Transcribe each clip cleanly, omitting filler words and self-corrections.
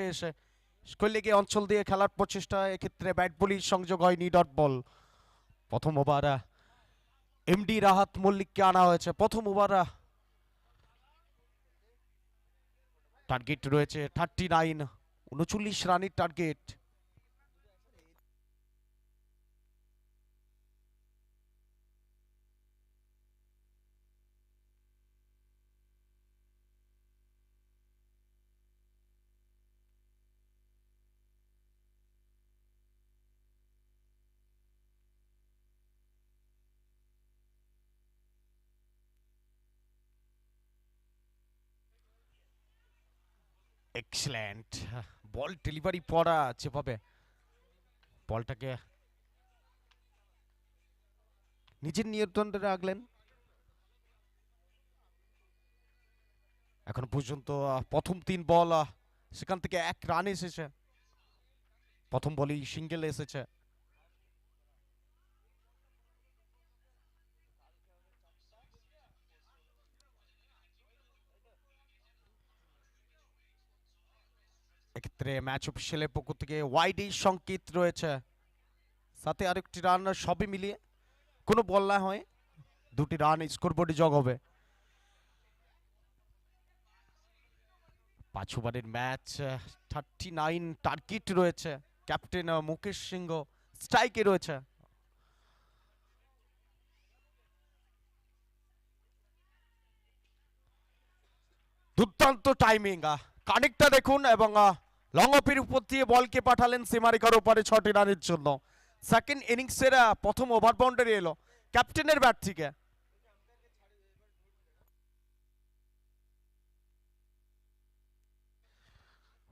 শটে এসে শৈলীকে অঞ্চল দিয়ে খেলার প্রচেষ্টা, এক্ষেত্রে ব্যাট বলির সংযোগ হয়নি, ডট বল। প্রথম ওভার এমডি রাহাত মল্লিককে আনা হয়েছে। প্রথম ওভার টার্গেট রয়েছে 39, 39 রানের টার্গেট। এক্সেলেন্ট বল ডেলিভারি পড়া, যেভাবে বলটাকে নিজের নিয়ন্ত্রণে রাখলেন। এখন পর্যন্ত প্রথম 3 বল, সেখান থেকে 1 রান এসেছে। প্রথম বলেই সিঙ্গেল এসেছে। এক্ষেত্রে ম্যাচ অফিসিয়ালের পক্ষ থেকে ওয়াইড সংকেত রয়েছে, সাথে আরেকটি রান, সবই মিলিয়ে কোনো বল না হয় 2টি রান স্কোরবোর্ডে যোগ হবে। 5 ওভারের ম্যাচ, 39 টার্গেট রয়েছে। ক্যাপ্টেন মুকেশ সিংহ স্ট্রাইকে রয়েছে। দুর্দান্ত টাইমিং, কানেক্টটা দেখুন, এবং লং অফের উপর দিয়ে বলকে পাঠালেন সীমারেখার ওপারে 6টি রানের জন্য। সেকেন্ড ইনিংসের প্রথম ওভার বাউন্ডারি এলো ক্যাপ্টেনের ব্যাট থেকে।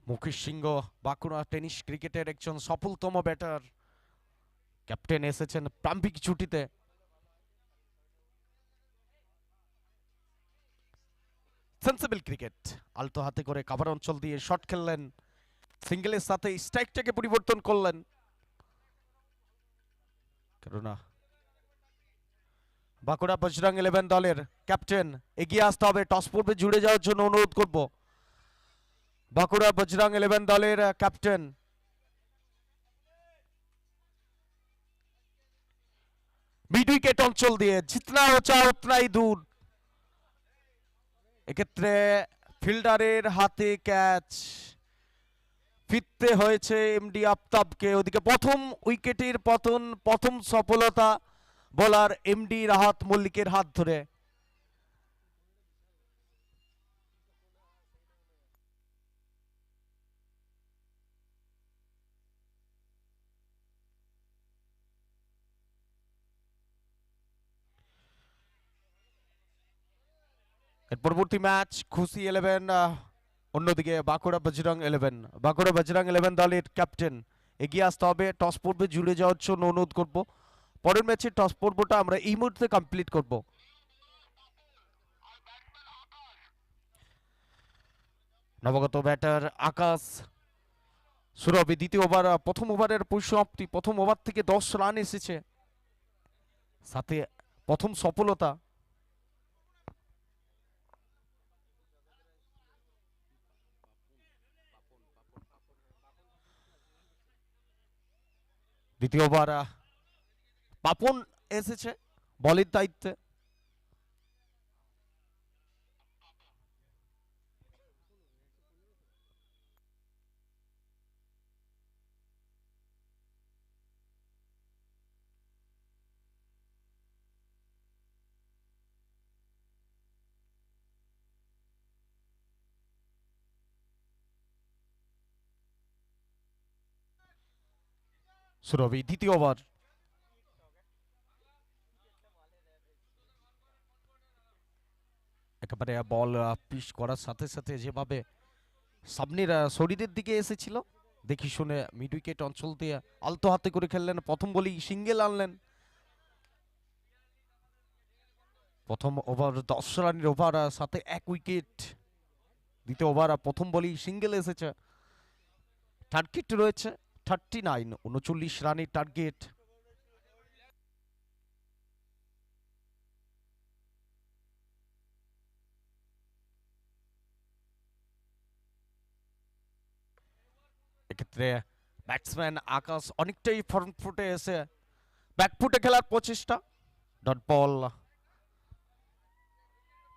মুকেশ সিংহ বাঁকুড়া টেনিস ক্রিকেটের একজন সফলতম ব্যাটার। ক্যাপ্টেন এসেছেন প্রাম্ভিক ছুটিতে। সেন্সিবল ক্রিকেট, আলতো হাতে করে কাভার অঞ্চল দিয়ে শট খেললেন, সিঙ্গেলের সাথে স্ট্রাইকটাকে পরিবর্তন করলেন। কেননা বাঁকুড়া বজরং 11 দলের ক্যাপ্টেন এগিয়ে আসতে হবে, টস পূর্বে জুড়ে যাওয়ার জন্য অনুরোধ করব। বাঁকুড়া বজরং 11 দলের ক্যাপ্টেন মিড উইকেট অঞ্চল দিয়ে, জিতনা হো চাও উতনাই দূর। এক্ষেত্রে ফিল্ডারের হাতে ক্যাচ, ফিরতে হয়েছে এমডি আফতাবকে। ওদিকে প্রথম উইকেটের পতন, প্রথম সফলতা বোলার এমডি রাহাত মল্লিকের হাত ধরে। এর পরবর্তী ম্যাচ খুশি 11, অন্যদিকে বাঁকুড়া বজরং 11। বাঁকুড়া বজরং 11 দলের ক্যাপ্টেন এগিয়ে আসতে হবে, টস পর্বে জুড়ে যাওয়ার জন্য অনুরোধ করব। পরের ম্যাচে টস পর্বটা আমরা এই মুহূর্তে কমপ্লিট করব। নবাগত ব্যাটার আকাশ সুরভি, দ্বিতীয় ওভার, প্রথম ওভারের পরিসমাপ্তি। প্রথম ওভার থেকে 10 রান এসেছে, সাথে প্রথম সফলতা। দ্বিতীয় ওভার, পাপন এসেছে বলের দায়িত্বে। সুরভি দ্বিতীয় ওভার, একেবারে বল পিচ করার সাথে সাথে যেভাবে সামনের শরীরের দিকে এসেছিল, দেখি শুনে মিড উইকেট অঞ্চল দিয়ে আলতো হাতে করে খেললেন, প্রথম বলেই সিঙ্গেল আনলেন। প্রথম ওভার 10 রানের ওভার, সাথে 1 উইকেট। দ্বিতীয় ওভার প্রথম বলেই সিঙ্গেল এসেছে। টার্গেট রয়েছে 39, 39 রানের টার্গেট। এক্ষেত্রে ব্যাটসম্যান আকাশ অনেকটাই ফ্রন্ট ফুটে এসে ব্যাকফুটে খেলার প্রচেষ্টা, ডট বল।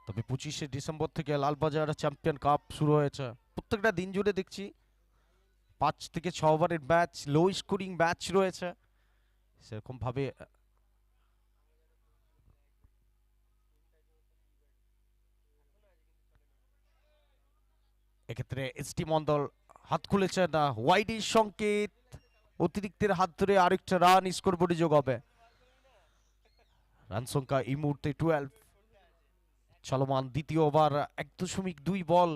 তবে 25শে ডিসেম্বর থেকে লালবাজার চ্যাম্পিয়ন কাপ শুরু হয়েছে। প্রত্যেকটা দিন জুড়ে দেখছি 5 থেকে 6 ওভারের ম্যাচ, লো স্কোরিং ম্যাচ রয়েছে। সেরকম ভাবে এক্ষেত্রে এসটি মন্ডল হাত খুলেছেন, ওয়াইডের সংকেত, অতিরিক্তের হাত ধরে আরেকটা রান স্কোরবোর্ডে যোগ হবে। রান সংখ্যা এই মুহূর্তে 12 চলমান। দ্বিতীয় ওভার 1.2 বল।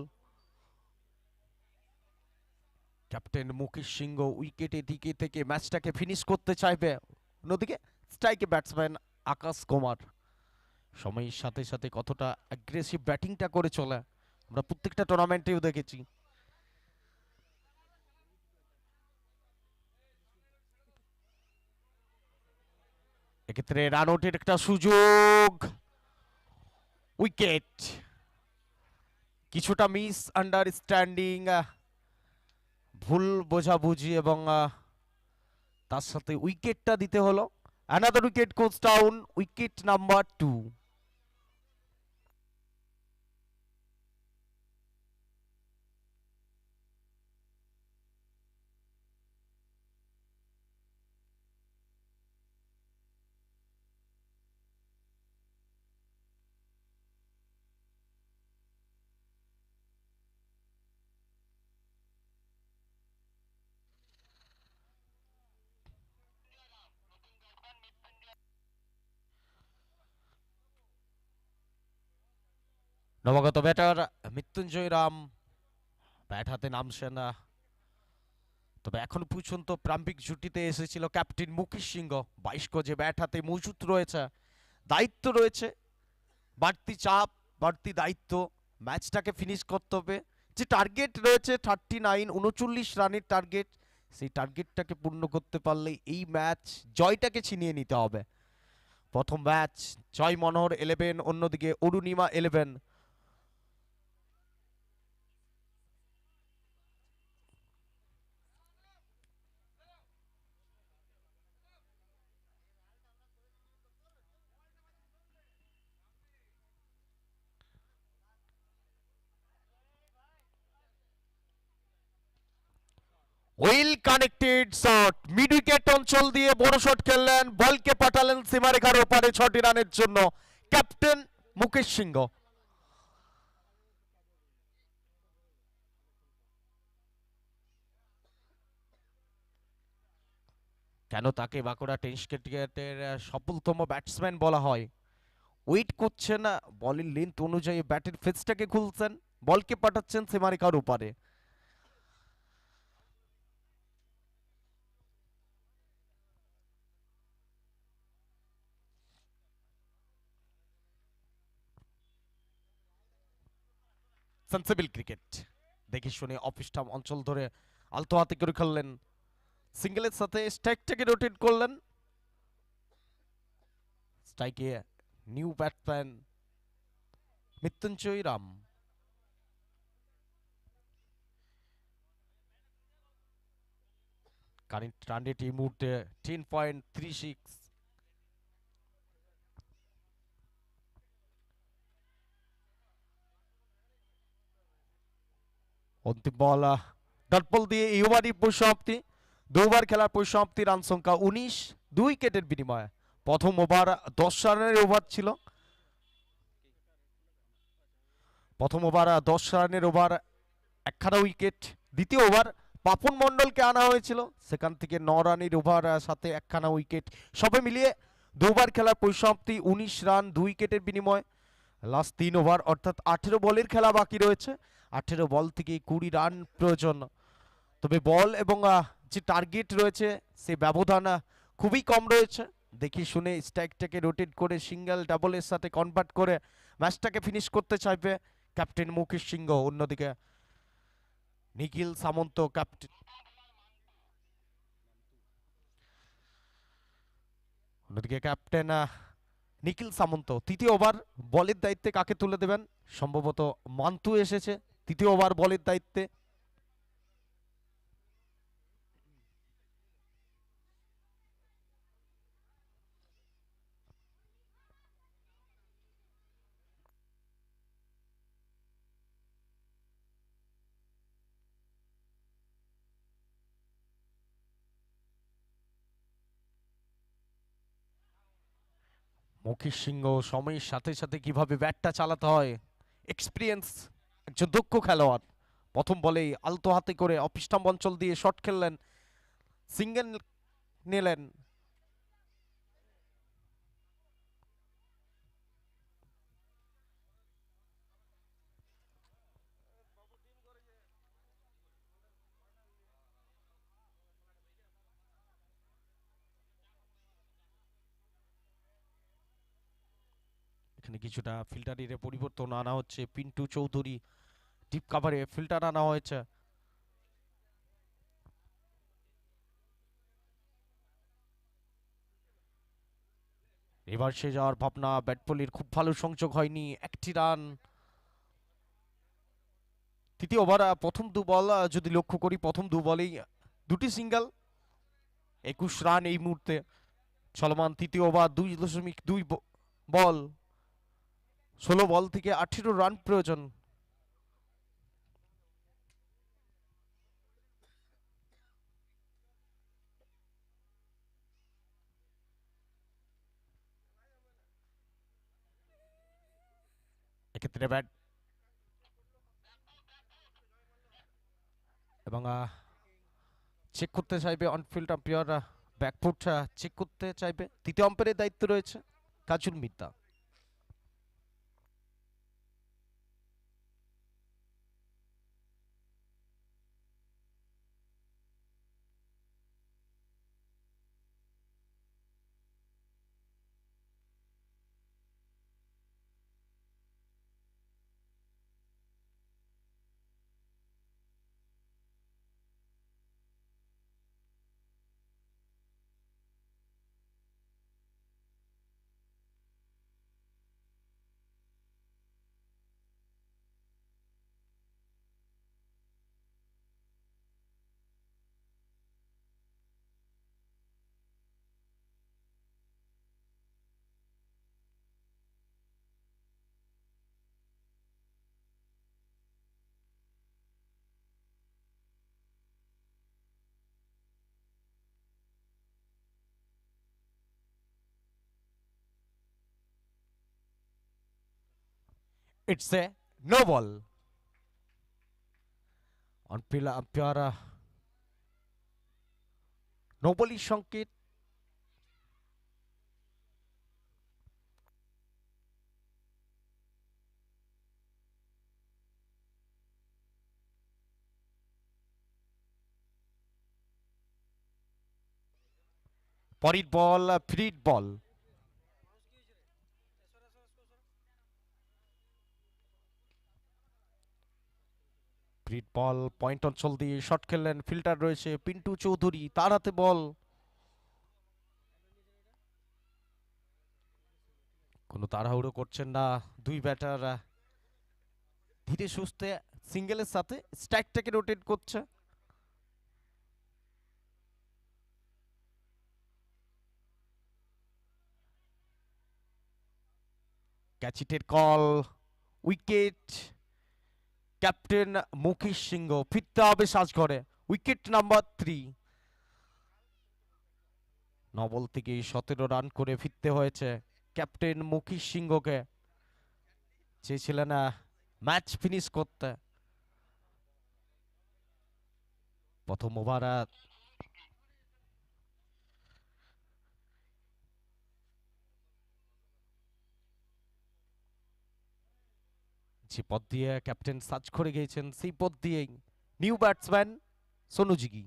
ক্যাপ্টেন মুকেশ সিংহ উইকেটে দিকে থেকে ম্যাচটাকে ফিনিশ করতে চাইবে। অন্যদিকে স্ট্রাইকে ব্যাটসম্যান আকাশ কুমার সময়ের সাথে সাথে কতটা অ্যাগ্রেসিভ ব্যাটিংটা করে চলে আমরা প্রত্যেকটা টুর্নামেন্টেও দেখেছি। এক্ষেত্রে রান আউটের একটা সুযোগ, উইকেট। কিছুটা মিস আন্ডারস্ট্যান্ডিং, ভুল বোঝাবুঝি এবং তার সাথে উইকেটটা দিতে হলো। অ্যানাদার উইকেট গোজ ডাউন, উইকেট নাম্বার 2। নবাগত ব্যাটার মৃত্যুঞ্জয় রাম ব্যাট হাতে নামছেন। তবে এখন পর্যন্ত প্রারম্ভিক জুটিতে এসেছিল ক্যাপ্টেন মুকেশ সিংহ। 22 গজে ব্যাট হাতে মজুত রয়েছে, দায়িত্ব রয়েছে, বাড়তি চাপ, বাড়তি দায়িত্ব। ম্যাচটাকে ফিনিশ করতে হবে। যে টার্গেট রয়েছে 39, 39 রানের টার্গেট, সেই টার্গেটটাকে পূর্ণ করতে পারলে এই ম্যাচ জয়টাকে ছিনিয়ে নিতে হবে। প্রথম ম্যাচ জয় মনোহর 11, অন্যদিকে Arunima 11। Well connected shot, mid wicket অঞ্চল দিয়ে বড় শট খেললেন, বলকে পাঠালেন সীমারেখার ওপারে 6টি রানের জন্য ক্যাপ্টেন মুকেশ সিংহ। কেন তাকে বাঁকুড়া টেনিস ক্রিকেটের সফলতম ব্যাটসম্যান বলা হয়? ওয়েট করছেন, বলের লেন্থ অনুযায়ী ব্যাটের ফেসটাকে খুলছেন, বলকে পাঠাচ্ছেন সীমারেখার ওপারে। সেন্সিবল ক্রিকেট, দেখে শুনে অফ স্টাম্প অঞ্চল ধরে আলতো হাতে করে খেললেন, সিঙ্গেলের সাথে স্ট্রাইকটাকে রোটেট করলেন। স্ট্রাইকে new batsman Mrityunjay Ram. Current run rate এই মুহূর্তে 10.36। অন্তিম বল, ডট বল দিয়ে এই ওভারই পরিসমাপ্তি। 2 ওভার খেলার পরিসমাপ্তি, রান সংখ্যা 19, 2 উইকেটের বিনিময়ে। প্রথম ওভার 10 রানের ওভার ছিল, প্রথম ওভার 10 রানের ওভার, একখানা উইকেট। দ্বিতীয় ওভার পাপন মণ্ডলকে আনা হয়েছিল, সেখান থেকে 9 রানের ওভার সাথে একখানা উইকেট, সবে মিলিয়ে 2 ওভার খেলার পরিসমাপ্তি, 19 রান 2 উইকেটের বিনিময়। লাস্ট 3 ওভার অর্থাৎ 18 বলের খেলা বাকি রয়েছে। 18 বল থেকে 20 রান প্রয়োজন। তবে বল এবং যে টার্গেট রয়েছে সে ব্যবধান খুবই কম রয়েছে। দেখি শুনে স্ট্রাইকটাকে রোটেট করে সিঙ্গেল ডাবলের সাথে কনভার্ট করে ম্যাচটাকে ফিনিশ করতে চাইবে ক্যাপ্টেন মুকেশ সিংহ। অন্যদিকে নিখিল সামন্ত ক্যাপ্টেন, অন্যদিকে ক্যাপ্টেন নিখিল সামন্ত তৃতীয় ওভার বলের দায়িত্বে কাকে তুলে দেবেন? সম্ভবত মান্তু এসেছে তৃতীয় ওভার বলের দায়িত্বে। মকিশ সিংহ সময়ের সাথে সাথে কিভাবে ব্যাটটা চালাতে হয়, এক্সপিরিয়েন্স একজন দক্ষ খেলোয়াড়। প্রথম বলেই আলতো হাতে করে অফ অঞ্চল দিয়ে শট খেললেন, সিঙ্গেল নিলেন। এখানে কিছুটা ফিল্টারের পরিবর্তন আনা হচ্ছে, পিন্টু চৌধুরী ডিপ কাভারে ফিল্টার আনা হয়েছে। রিভার্সে যাওয়ার ভাবনা, ব্যাট বলের খুব ভালো সংযোগ হয়নি, একটি রান। তৃতীয় ওভার প্রথম দু বল যদি লক্ষ্য করি, প্রথম দু বলেই দুটি সিঙ্গেল, 21 রান এই মুহূর্তে চলমান তৃতীয় ওভার। 2.2 বল, 16 বল থেকে 18 রান প্রয়োজন। এক্ষেত্রে ব্যাট এবং চেক করতে চাইবে অনফিল্ড আম্পায়ার, ব্যাকফুট চেক করতে চাইবে। তৃতীয় আম্পায়ারের দায়িত্ব রয়েছে Kajal Mitta. It's a no ball. On field umpire no বলই সংকেত। পরের ball free ball. Free ball, point অঞ্চল দিয়ে শট খেললেন, ফিল্টার রয়েছে পিন্টু চৌধুরী, তার হাতে বল। কোনো তাড়াহুড়ো করছেন না দুই ব্যাটার, ধীরে সুস্থে সিঙ্গেলের সাথে স্ট্রাইকটাকে রোটেট করছে। ক্যাচিটের কল, উইকেট। ক্যাপ্টেন মুকেশ সিংহ ফিরতে হবে সাজঘরে, উইকেট নাম্বার 3। 9 বল থেকে 17 রান করে ফিরতে হয়েছে ক্যাপ্টেন মুকেশ সিংহকে। চেয়েছিলেন ম্যাচ ফিনিশ করতে। প্রথম ওভার যে পথ দিয়ে ক্যাপ্টেন সার্চ করে গিয়েছেন, সেই পথ দিয়েই নিউ ব্যাটসম্যান সোনুজিগি।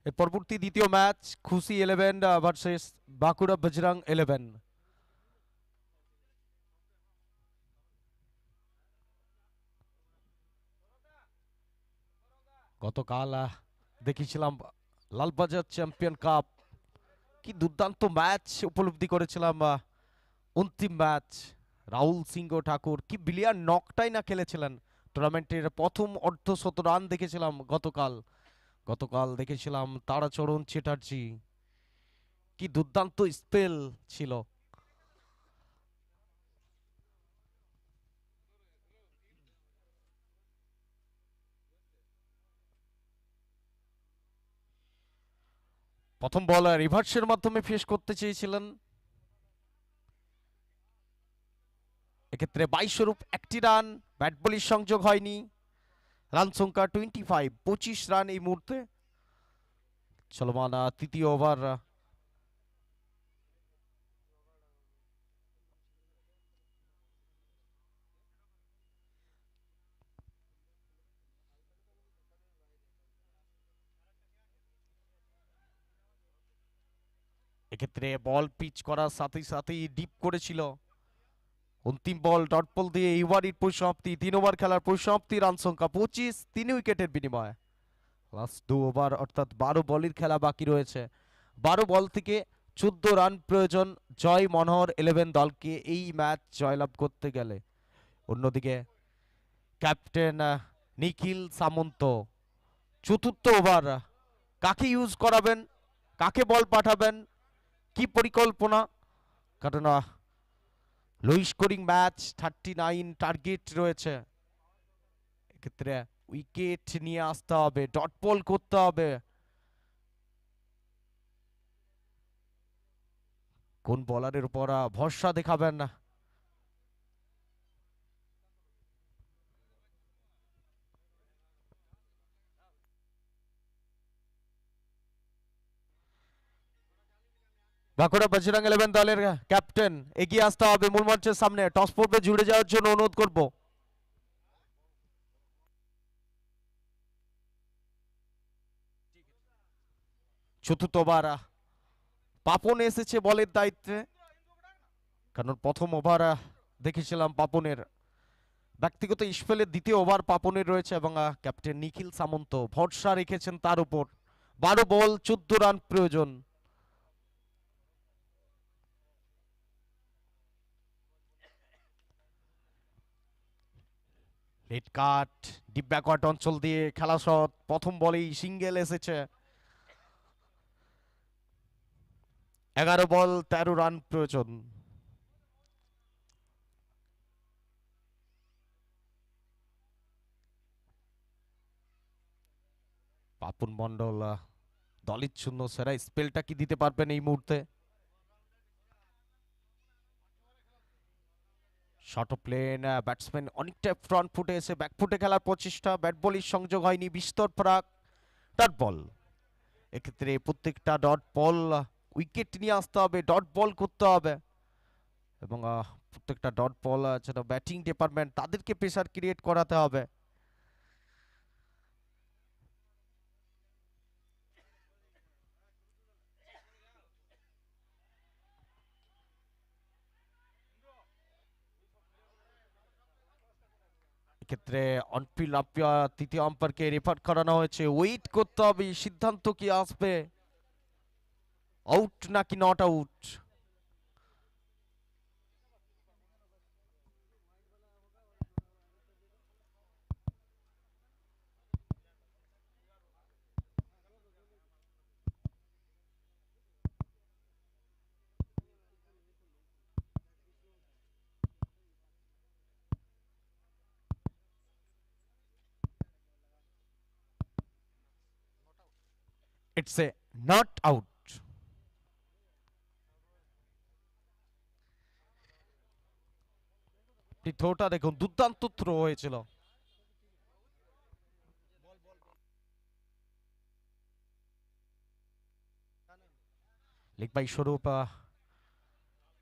এর পরবর্তী দ্বিতীয় ম্যাচ খুশি 11 ভার্সেস বাঁকুড়া বজরং 11। গতকাল দেখেছিলাম লালবাজার চ্যাম্পিয়ন কাপ, কি দুর্দান্ত ম্যাচ উপলব্ধি করেছিলাম। অন্তিম ম্যাচ, রাহুল সিংহ ঠাকুর কি বিলিয়ার নকটাই না খেলেছিলেন। টুর্নামেন্টের প্রথম অর্ধশত রান দেখেছিলাম গতকাল। গতকাল দেখেছিলাম তারাচরণ চ্যাটার্জি, কি দুর্দান্ত স্পেল ছিল। প্রথম বল রিভার্সের মাধ্যমে ফেস করতে চেয়েছিলেন, এক্ষেত্রে 22 স্বরূপ একটি রান, ব্যাট বলির সংযোগ হয়নি। রান সংখ্যা 25, 25 রান এই মুহূর্তে চলমান তৃতীয় ওভার। এক্ষেত্রে বল পিচ করার সাথে সাথেই ডিপ করেছিল। অন্তিম বল ডট বল দিয়ে এই ওভারের পরিসমাপ্তি, 3 ওভার খেলার পরিসমাপ্তি। রান সংখ্যা 25, 3 উইকেটের বিনিময়ে। লাস্ট 2 ওভার অর্থাৎ 12 বলের খেলা বাকি রয়েছে। 12 বল থেকে 14 রান প্রয়োজন জয় মনোহর 11 দলকে এই ম্যাচ জয়লাভ করতে গেলে। অন্যদিকে ক্যাপ্টেন নিখিল সামন্ত চতুর্থ ওভার কাকে ইউজ করাবেন, কাকে বল পাঠাবেন, কি পরিকল্পনা? কারণ লো স্কোরিং ম্যাচ, 39 টার্গেট রয়েছে। এক্ষেত্রে উইকেট নিয়ে আসতে হবে, ডট বল করতে হবে। কোন বলারের উপর ভরসা দেখাবেন না? বাঁকুড়া বজরং 11 দলের ক্যাপ্টেন এগিয়ে আসতে হবে মূল মঞ্চের সামনে। টস পর্বে জুড়ে যাওয়ার জন্য অনুরোধ করব। চতুর্থ ওভার পাপন এসেছে বলের দায়িত্বে, কারণ প্রথম ওভার দেখেছিলাম পাপনের ব্যক্তিগত স্পেলের, দ্বিতীয় ওভার পাপনের রয়েছে এবং ক্যাপ্টেন নিখিল সামন্ত ভরসা রেখেছেন তার উপর। 12 বল 14 রান প্রয়োজন। লেট কাট, ডিপ ব্যাকওয়ার্ড অঞ্চল দিয়ে খেলা শট, প্রথম বলেই সিঙ্গেল এসেছে। 11 বল 13 রান প্রয়োজন। পাপন মন্ডল দলের জন্য সেরা স্পেলটা কি দিতে পারবেন এই মুহূর্তে? শর্ট অফ প্লেন, ব্যাটসম্যান অনেকটা ফ্রন্ট ফুটে এসে ব্যাক ফুটে খেলার প্রচেষ্টা, ব্যাট বলির সংযোগ হয়নি, বিস্তর ফারাক। ডট বল, এক্ষেত্রে প্রত্যেকটা ডট বল উইকেট নিয়ে আসতে হবে, ডট বল করতে হবে এবং প্রত্যেকটা ডট বল যেটা ব্যাটিং ডিপার্টমেন্ট তাদেরকে প্রেসার ক্রিয়েট করাতে হবে। এক্ষেত্রে অনফিল্ড আম্পায়ার তৃতীয় আম্পায়ারকে রেফার করানো হয়েছে। ওয়েট করতে হবে, সিদ্ধান্ত কি আসবে, আউট নাকি not out. It's a not out. থ্রোটা দেখুন, দুর্দান্ত থ্রো হয়েছিল। লেগ বাই স্বরূপ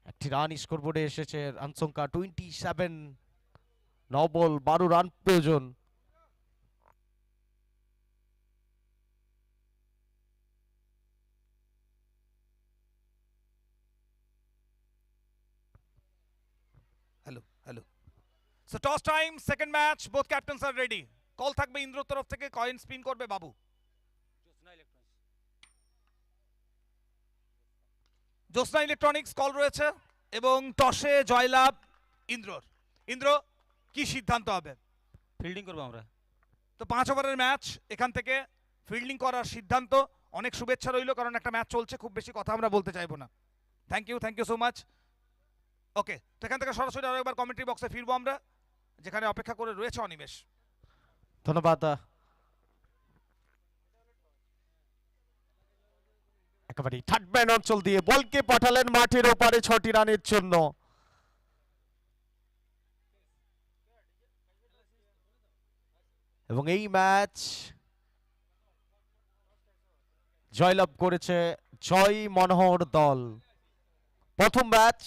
একটি রান স্কোরবোর্ডে এসেছে। রান সংখ্যা 27, 9 বল 12 রান প্রয়োজন। Hello hello so toss time, second match, both captains are ready. Call থাকবে ইন্দ্রর তরফ থেকে, কয়েন স্পিন করবে বাবু। জ্যোৎস্না ইলেকট্রনিক্স কল রয়েছে এবং টসে জয়লাভ ইন্দ্রর। ইন্দ্র, কি সিদ্ধান্ত হবে? ফিল্ডিং করবো আমরা। তো 5 ওভারের ম্যাচ, এখান থেকে ফিল্ডিং করার সিদ্ধান্ত। অনেক শুভেচ্ছা রইল, কারণ একটা ম্যাচ চলছে, খুব বেশি কথা আমরা বলতে চাইবো না। Thank you so much. Okay, তো এখান থেকে সরাসরি আরো একবার কমেন্ট্রি বক্সে ফিরবো আমরা, যেখানে অপেক্ষা করে রয়েছে অনিমেষ। ধন্যবাদ। একেবারে থার্ড ম্যান অঞ্চল দিয়ে বলকে পাঠালেন মাঠের ওপারে 6টি রানের জন্য। এবং এই ম্যাচ জয়লাভ করেছে জয় মনোহর দল। প্রথম ম্যাচ